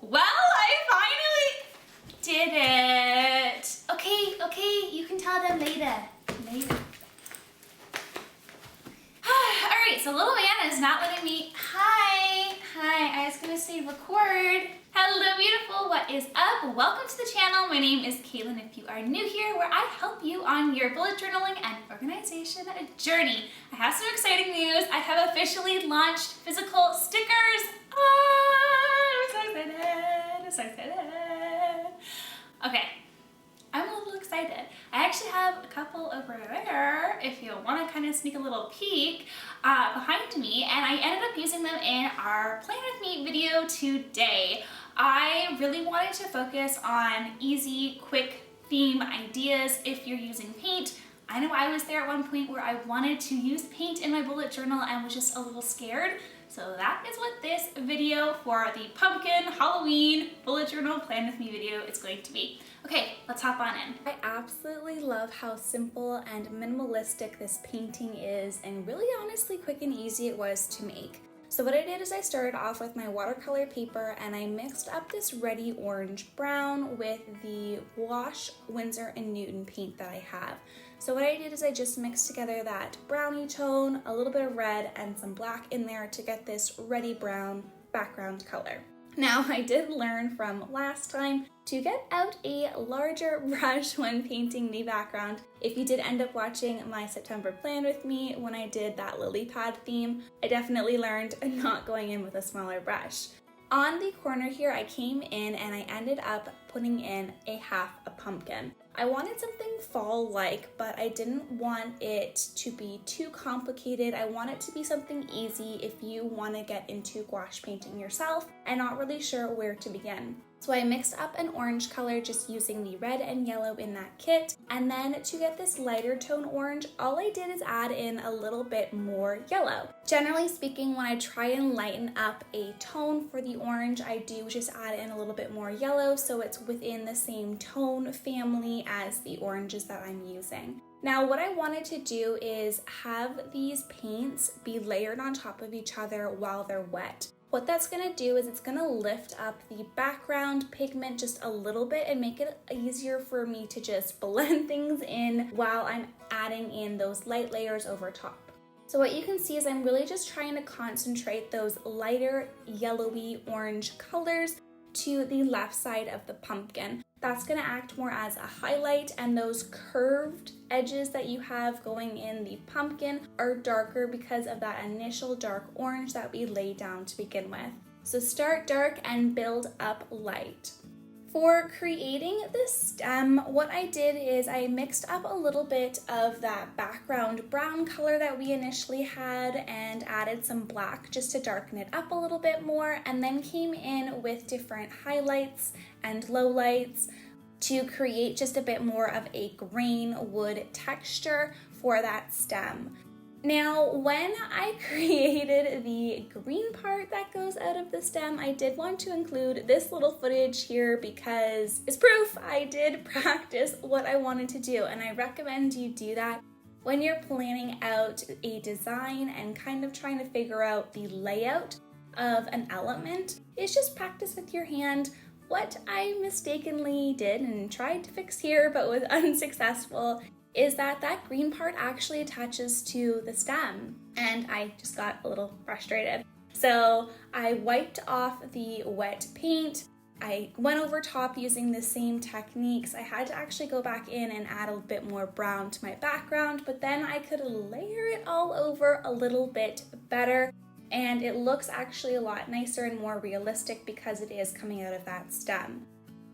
Well, I finally did it. Okay, you can tell them later. Alright, so little man is not letting me. Hi, I was gonna say record. Hello, beautiful, what is up? Welcome to the channel. My name is Caitlin. If you are new here, where I help you on your bullet journaling and organization journey. I have some exciting news. I have officially launched physical stickers. I'm so excited. Okay, I'm a little excited. I actually have a couple over there if you want to kind of sneak a little peek behind me, and I ended up using them in our Plan With Me video today. I really wanted to focus on easy, quick theme ideas if you're using paint. I know I was there at one point where I wanted to use paint in my bullet journal and was just a little scared. So that is what this video for the pumpkin Halloween bullet journal Plan With Me video is going to be. Okay, let's hop on in. I absolutely love how simple and minimalistic this painting is, and really honestly quick and easy it was to make. So what I did is I started off with my watercolor paper and I mixed up this reddy orange brown with the Gouache Winsor & Newton paint that I have. So what I did is I just mixed together that brownie tone, a little bit of red and some black in there to get this reddy brown background color. Now I did learn from last time to get out a larger brush when painting the background. If you did end up watching my September plan with me when I did that lily pad theme, I definitely learned not going in with a smaller brush. On the corner here, I came in and I ended up putting in a half a pumpkin. I wanted something fall-like, but I didn't want it to be too complicated. I want it to be something easy if you want to get into gouache painting yourself and not really sure where to begin. So I mixed up an orange color just using the red and yellow in that kit, and then to get this lighter tone orange, all I did is add in a little bit more yellow. Generally speaking, when I try and lighten up a tone for the orange, I do just add in a little bit more yellow so it's within the same tone family as the oranges that I'm using. Now what I wanted to do is have these paints be layered on top of each other while they're wet. What that's going to do is it's going to lift up the background pigment just a little bit and make it easier for me to just blend things in while I'm adding in those light layers over top. So what you can see is I'm really just trying to concentrate those lighter yellowy orange colors to the left side of the pumpkin. That's going to act more as a highlight, and those curved edges that you have going in the pumpkin are darker because of that initial dark orange that we laid down to begin with. So start dark and build up light. For creating the stem, what I did is I mixed up a little bit of that background brown color that we initially had and added some black just to darken it up a little bit more, and then came in with different highlights and lowlights to create just a bit more of a grain wood texture for that stem. Now, when I created the green part that goes out of the stem, I did want to include this little footage here because it's proof I did practice what I wanted to do, and I recommend you do that when you're planning out a design and kind of trying to figure out the layout of an element. Is just practice with your hand. What I mistakenly did and tried to fix here but was unsuccessful is that green part actually attaches to the stem, and I just got a little frustrated. So I wiped off the wet paint. I went over top using the same techniques. I had to actually go back in and add a bit more brown to my background, but then I could layer it all over a little bit better, and it looks actually a lot nicer and more realistic because it is coming out of that stem.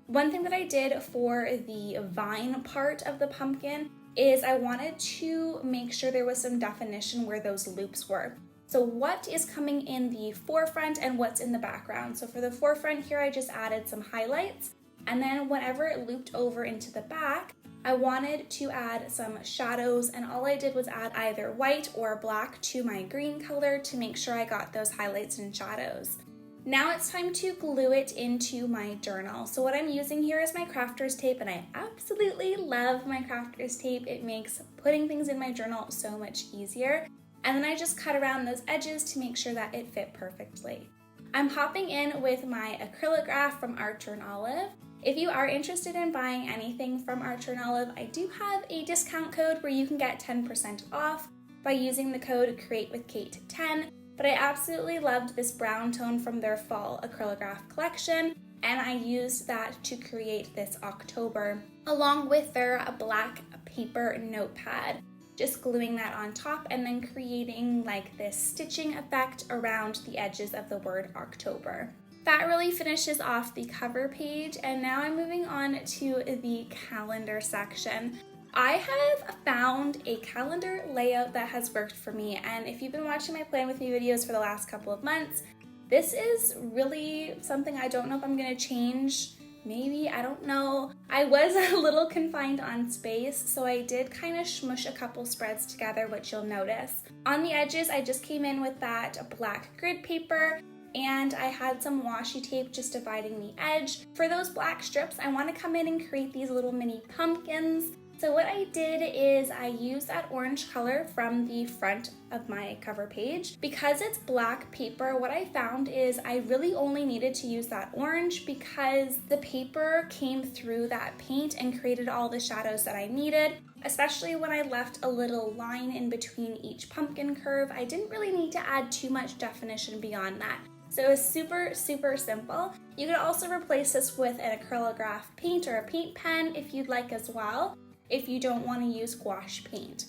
One thing that I did for the vine part of the pumpkin is I wanted to make sure there was some definition where those loops were. So what is coming in the forefront and what's in the background. So for the forefront here, I just added some highlights, and then whenever it looped over into the back, I wanted to add some shadows, and all I did was add either white or black to my green color to make sure I got those highlights and shadows. Now it's time to glue it into my journal. So what I'm using here is my crafter's tape, and I absolutely love my crafter's tape. It makes putting things in my journal so much easier. And then I just cut around those edges to make sure that it fit perfectly. I'm hopping in with my acrylograph from Archer and Olive. If you are interested in buying anything from Archer and Olive, I do have a discount code where you can get 10% off by using the code CreateWithCait10. But I absolutely loved this brown tone from their fall acrylograph collection, and I used that to create this October along with their black paper notepad. Just gluing that on top and then creating like this stitching effect around the edges of the word October. That really finishes off the cover page, and now I'm moving on to the calendar section. I have found a calendar layout that has worked for me, and if you've been watching my Plan With Me videos for the last couple of months, this is really something I don't know if I'm gonna change. Maybe, I don't know. I was a little confined on space, so I did kind of smush a couple spreads together, which you'll notice. On the edges, I just came in with that black grid paper, and I had some washi tape just dividing the edge. For those black strips, I want to come in and create these little mini pumpkins. So what I did is I used that orange color from the front of my cover page. Because it's black paper, what I found is I really only needed to use that orange because the paper came through that paint and created all the shadows that I needed. Especially when I left a little line in between each pumpkin curve, I didn't really need to add too much definition beyond that. So it was super, super simple. You could also replace this with an acrylograph paint or a paint pen if you'd like as well, if you don't want to use gouache paint.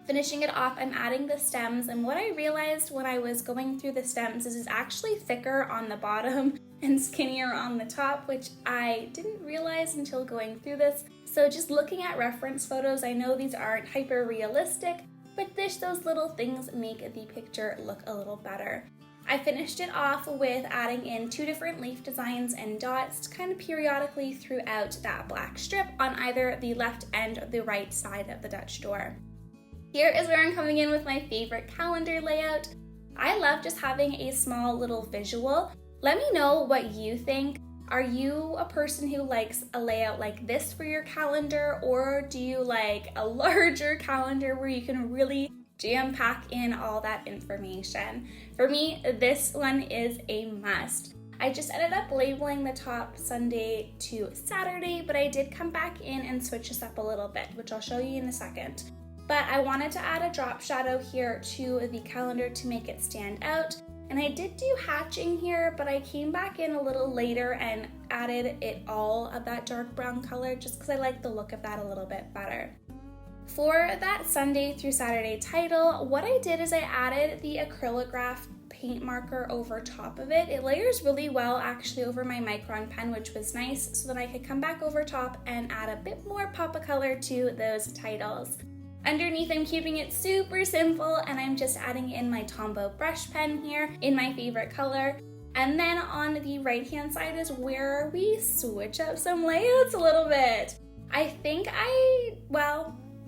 Finishing it off, I'm adding the stems, and what I realized when I was going through the stems is it's actually thicker on the bottom and skinnier on the top, which I didn't realize until going through this. So just looking at reference photos, I know these aren't hyper realistic, but those little things make the picture look a little better. I finished it off with adding in 2 different leaf designs and dots kind of periodically throughout that black strip on either the left and the right side of the Dutch door. Here is where I'm coming in with my favorite calendar layout. I love just having a small little visual. Let me know what you think. Are you a person who likes a layout like this for your calendar, or do you like a larger calendar where you can really jam-pack in all that information? For me, this one is a must. I just ended up labeling the top Sunday to Saturday, but I did come back in and switch this up a little bit, which I'll show you in a second. But I wanted to add a drop shadow here to the calendar to make it stand out. And I did do hatching here, but I came back in a little later and added it all of that dark brown color just because I like the look of that a little bit better. For that Sunday through Saturday title, what I did is I added the acrylograph paint marker over top of it. It layers really well actually over my micron pen, which was nice, so that I could come back over top and add a bit more pop of color to those titles. Underneath, I'm keeping it super simple, and I'm just adding in my Tombow brush pen here in my favorite color. And then on the right hand side is where we switch up some layouts a little bit.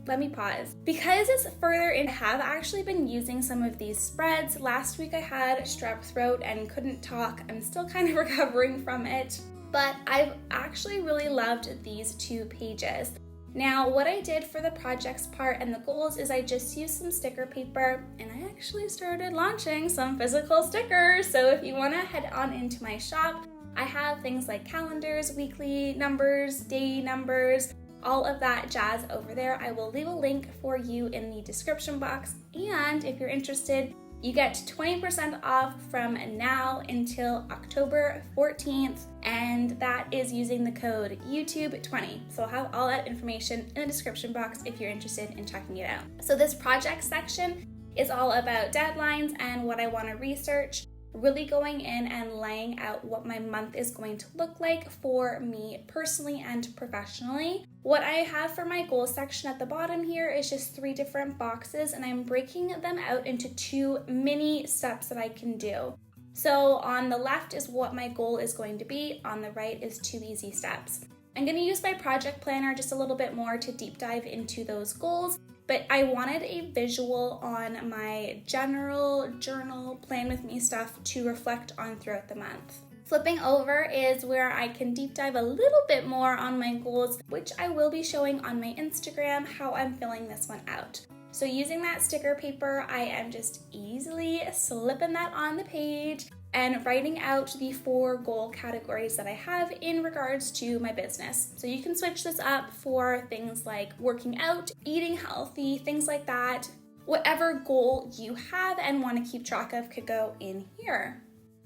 Let me pause. Because it's further in, I have actually been using some of these spreads. Last week I had strep throat and couldn't talk. I'm still kind of recovering from it, but I've actually really loved these 2 pages. Now, what I did for the projects part and the goals is I just used some sticker paper, and I actually started launching some physical stickers. So if you want to head on into my shop, I have things like calendars, weekly numbers, day numbers, all of that jazz over there. I will leave a link for you in the description box, and if you're interested, you get 20% off from now until October 14th, and that is using the code YouTube20. So I'll have all that information in the description box if you're interested in checking it out. So this project section is all about deadlines and what I want to research, really going in and laying out what my month is going to look like for me personally and professionally. What I have for my goals section at the bottom here is just 3 different boxes, and I'm breaking them out into 2 mini steps that I can do. So on the left is what my goal is going to be, on the right is 2 easy steps. I'm going to use my project planner just a little bit more to deep dive into those goals, but I wanted a visual on my general journal plan with me stuff to reflect on throughout the month. Flipping over is where I can deep dive a little bit more on my goals, which I will be showing on my Instagram how I'm filling this one out. So using that sticker paper, I am just easily slipping that on the page. and writing out the 4 goal categories that I have in regards to my business. So you can switch this up for things like working out, eating healthy, things like that. Whatever goal you have and want to keep track of could go in here.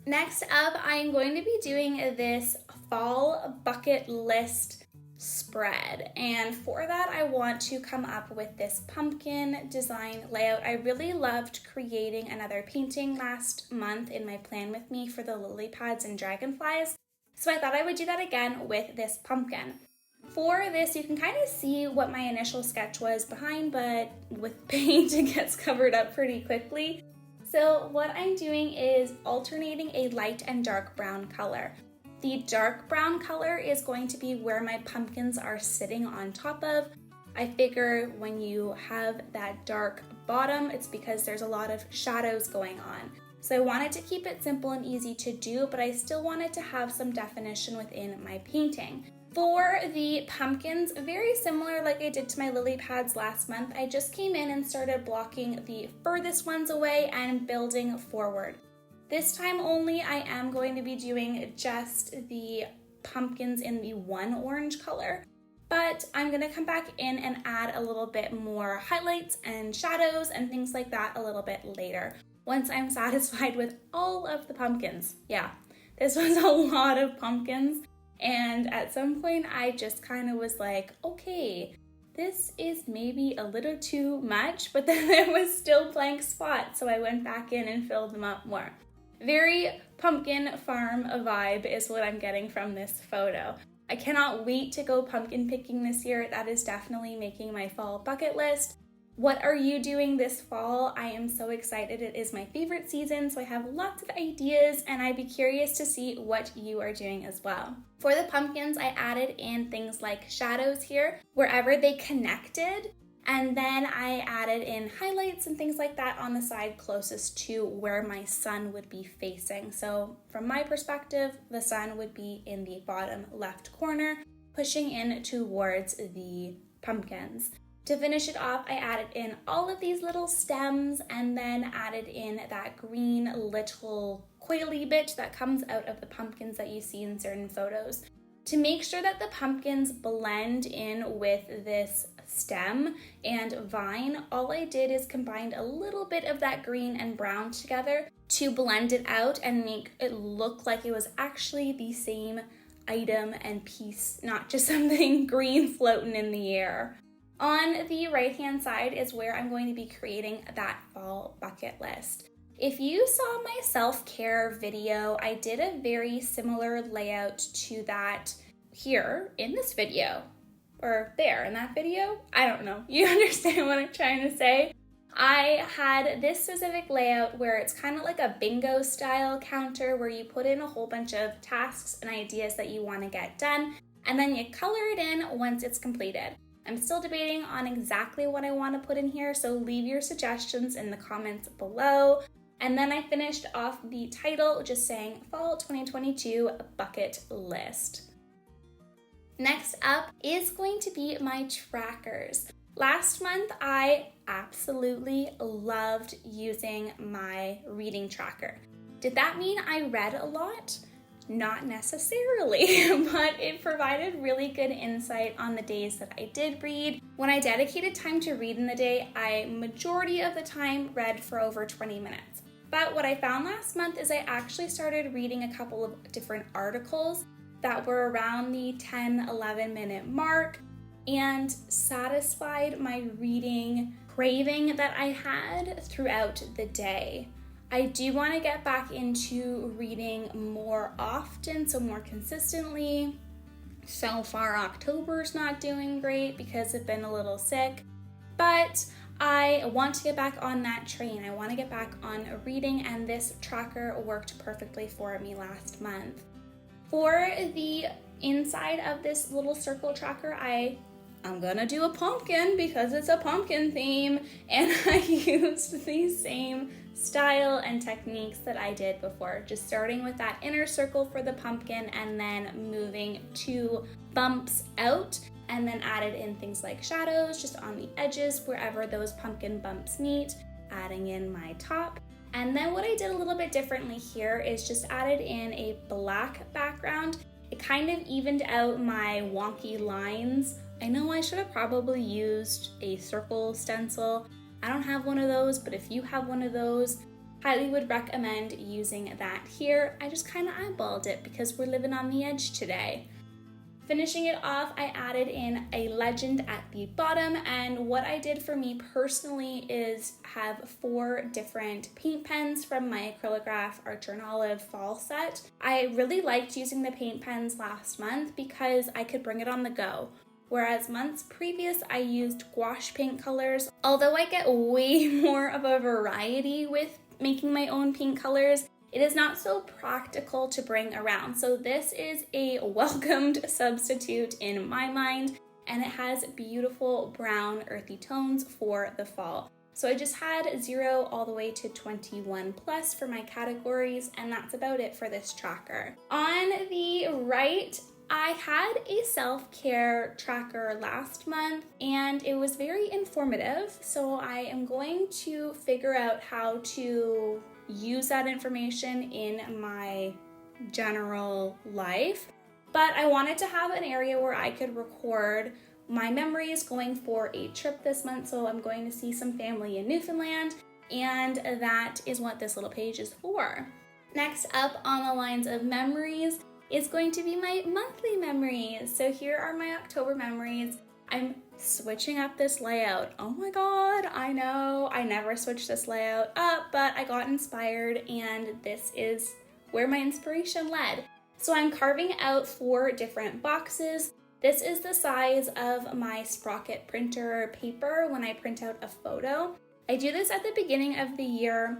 Next up, I'm going to be doing this fall bucket list spread, and for that I want to come up with this pumpkin design layout. I really loved creating another painting last month in my plan with me for the lily pads and dragonflies, so I thought I would do that again with this pumpkin. For this, you can kind of see what my initial sketch was behind, but with paint it gets covered up pretty quickly. So what I'm doing is alternating a light and dark brown color. The dark brown color is going to be where my pumpkins are sitting on top of. I figure when you have that dark bottom, it's because there's a lot of shadows going on. So I wanted to keep it simple and easy to do, but I still wanted to have some definition within my painting. For the pumpkins, very similar like I did to my lily pads last month, I just came in and started blocking the furthest ones away and building forward. This time only, I am going to be doing just the pumpkins in the 1 orange color, but I'm going to come back in and add a little bit more highlights and shadows and things like that a little bit later, once I'm satisfied with all of the pumpkins. Yeah, this was a lot of pumpkins, and at some point I just kind of was like, okay, this is maybe a little too much, but then there was still blank spots, so I went back in and filled them up more. Very pumpkin farm vibe is what I'm getting from this photo. I cannot wait to go pumpkin picking this year. That is definitely making my fall bucket list. What are you doing this fall? I am so excited. It is my favorite season, so I have lots of ideas, and I'd be curious to see what you are doing as well. For the pumpkins, I added in things like shadows here, wherever they connected. And then I added in highlights and things like that on the side closest to where my sun would be facing. So from my perspective, the sun would be in the bottom left corner, pushing in towards the pumpkins. To finish it off, I added in all of these little stems and then added in that green little coily bit that comes out of the pumpkins that you see in certain photos. To make sure that the pumpkins blend in with this stem and vine, all I did is combined a little bit of that green and brown together to blend it out and make it look like it was actually the same item and piece, not just something green floating in the air. On the right hand side is where I'm going to be creating that fall bucket list. If you saw my self-care video, I did a very similar layout to that here in this video, or there in that video. I don't know. You understand what I'm trying to say? I had this specific layout where it's kind of like a bingo style counter where you put in a whole bunch of tasks and ideas that you want to get done, and then you color it in once it's completed. I'm still debating on exactly what I want to put in here, so leave your suggestions in the comments below. And then I finished off the title just saying Fall 2022 Bucket List. Next up is going to be my trackers. Last month, I absolutely loved using my reading tracker. Did that mean I read a lot? Not necessarily, but it provided really good insight on the days that I did read. When I dedicated time to read in the day, I majority of the time read for over 20 minutes. But what I found last month is I actually started reading a couple of different articles that were around the 10-11 minute mark and satisfied my reading craving that I had throughout the day. I do want to get back into reading more often, so more consistently. So far, October's not doing great because I've been a little sick, but I want to get back on that train. I want to get back on reading, and this tracker worked perfectly for me last month. For the inside of this little circle tracker, I'm gonna do a pumpkin because it's a pumpkin theme, and I used the same style and techniques that I did before, just starting with that inner circle for the pumpkin and then moving 2 bumps out, and then added in things like shadows just on the edges wherever those pumpkin bumps meet, adding in my top, And then what I did a little bit differently here is just added in a black background. It kind of evened out my wonky lines. I know I should have probably used a circle stencil. I don't have one of those, but if you have one of those, highly would recommend using that here. I just kind of eyeballed it because we're living on the edge today. Finishing it off, I added in a legend at the bottom, and what I did for me personally is have 4 different paint pens from my Acrylograph Archer and Olive fall set. I really liked using the paint pens last month because I could bring it on the go. Whereas months previous, I used gouache paint colors. Although I get way more of a variety with making my own paint colors, it is not so practical to bring around. So this is a welcomed substitute in my mind, and it has beautiful brown earthy tones for the fall. So I just had 0 all the way to 21 plus for my categories, and that's about it for this tracker. On the right, I had a self-care tracker last month and it was very informative. So I am going to figure out how to use that information in my general life. But I wanted to have an area where I could record my memories going for a trip this month. So I'm going to see some family in Newfoundland, and that is what this little page is for. Next up on the lines of memories is going to be my monthly memories. So here are my October memories. I'm switching up this layout. Oh my God, I know, I never switched this layout up, but I got inspired and this is where my inspiration led. So I'm carving out 4 different boxes. This is the size of my Sprocket printer paper when I print out a photo. I do this at the beginning of the year.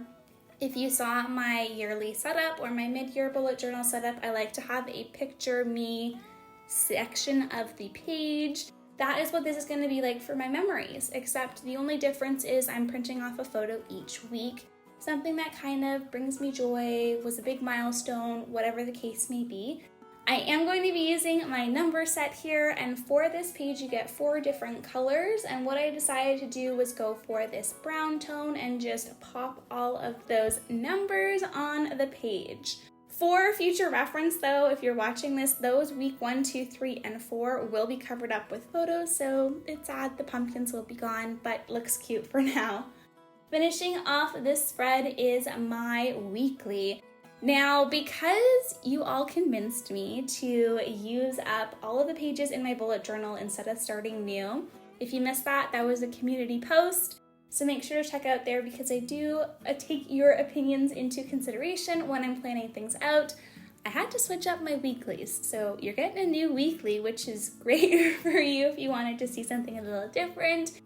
If you saw my yearly setup or my mid-year bullet journal setup, I like to have a picture me section of the page. That is what this is going to be like for my memories, except the only difference is I'm printing off a photo each week, something that kind of brings me joy, was a big milestone, whatever the case may be. I am going to be using my number set here, and for this page you get 4 different colors, and what I decided to do was go for this brown tone and just pop all of those numbers on the page. For future reference though, if you're watching this, those week 1, 2, 3, and 4 will be covered up with photos, so it's sad the pumpkins will be gone, but looks cute for now. Finishing off this spread is my weekly. Now, because you all convinced me to use up all of the pages in my bullet journal instead of starting new, if you missed that, that was a community post. So make sure to check out there because I do take your opinions into consideration when I'm planning things out. I had to switch up my weeklies, so you're getting a new weekly, which is great for you if you wanted to see something a little different.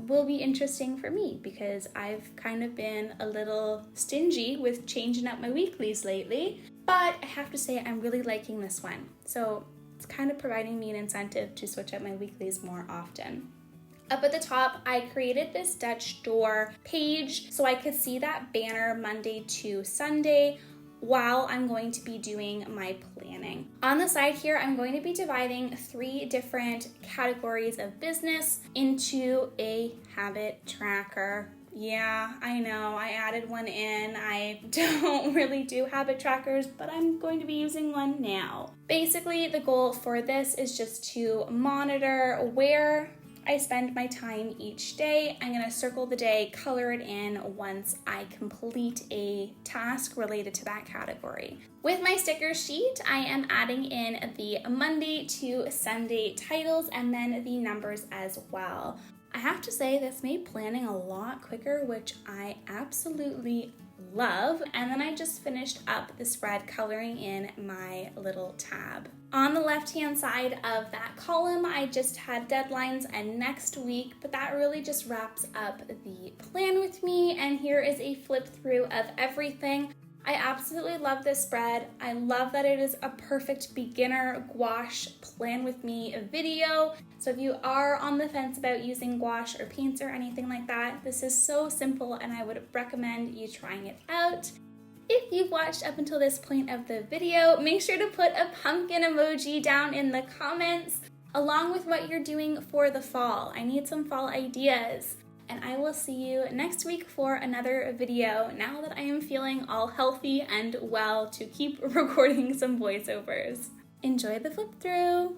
Will be interesting for me because I've kind of been a little stingy with changing up my weeklies lately, but I have to say I'm really liking this one. So it's kind of providing me an incentive to switch up my weeklies more often. Up at the top, I created this Dutch door page so I could see that banner Monday to Sunday while I'm going to be doing my planning. On the side here, I'm going to be dividing 3 different categories of business into a habit tracker. Yeah, I know, I added one in. I don't really do habit trackers, but I'm going to be using one now. Basically, the goal for this is just to monitor where I spend my time each day. I'm going to circle the day, color it in once I complete a task related to that category. With my sticker sheet, I am adding in the Monday to Sunday titles and then the numbers as well. I have to say this made planning a lot quicker, which I absolutely love. And then I just finished up the spread coloring in my little tab. On the left-hand side of that column, I just had deadlines and next week, but that really just wraps up the plan with me. And here is a flip through of everything. I absolutely love this spread. I love that it is a perfect beginner gouache plan with me video. So if you are on the fence about using gouache or paints or anything like that, this is so simple and I would recommend you trying it out. If you've watched up until this point of the video, make sure to put a pumpkin emoji down in the comments along with what you're doing for the fall. I need some fall ideas. and I will see you next week for another video now that I am feeling all healthy and well to keep recording some voiceovers. Enjoy the flip through!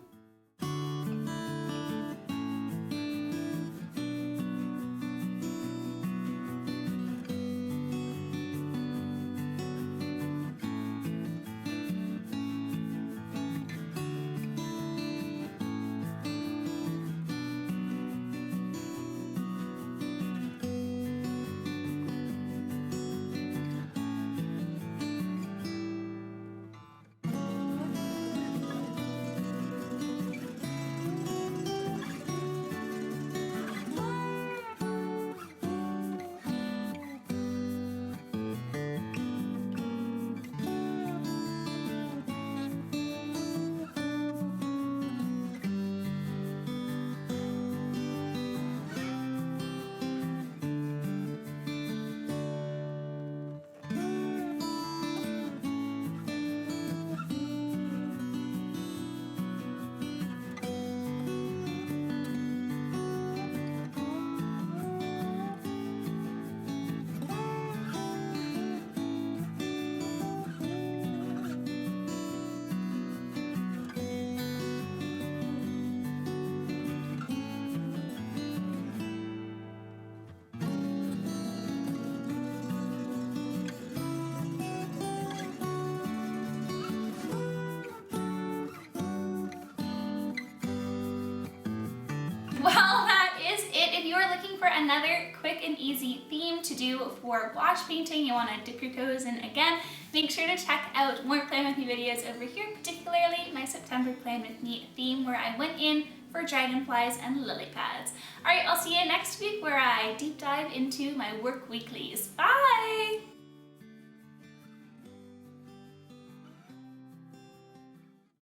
Well, that is it. If you are looking for another quick and easy theme to do for gouache painting, you want to dip your toes in again, make sure to check out more Plan With Me videos over here, particularly my September Plan With Me theme where I went in for dragonflies and lily pads. Alright, I'll see you next week where I deep dive into my work weeklies. Bye!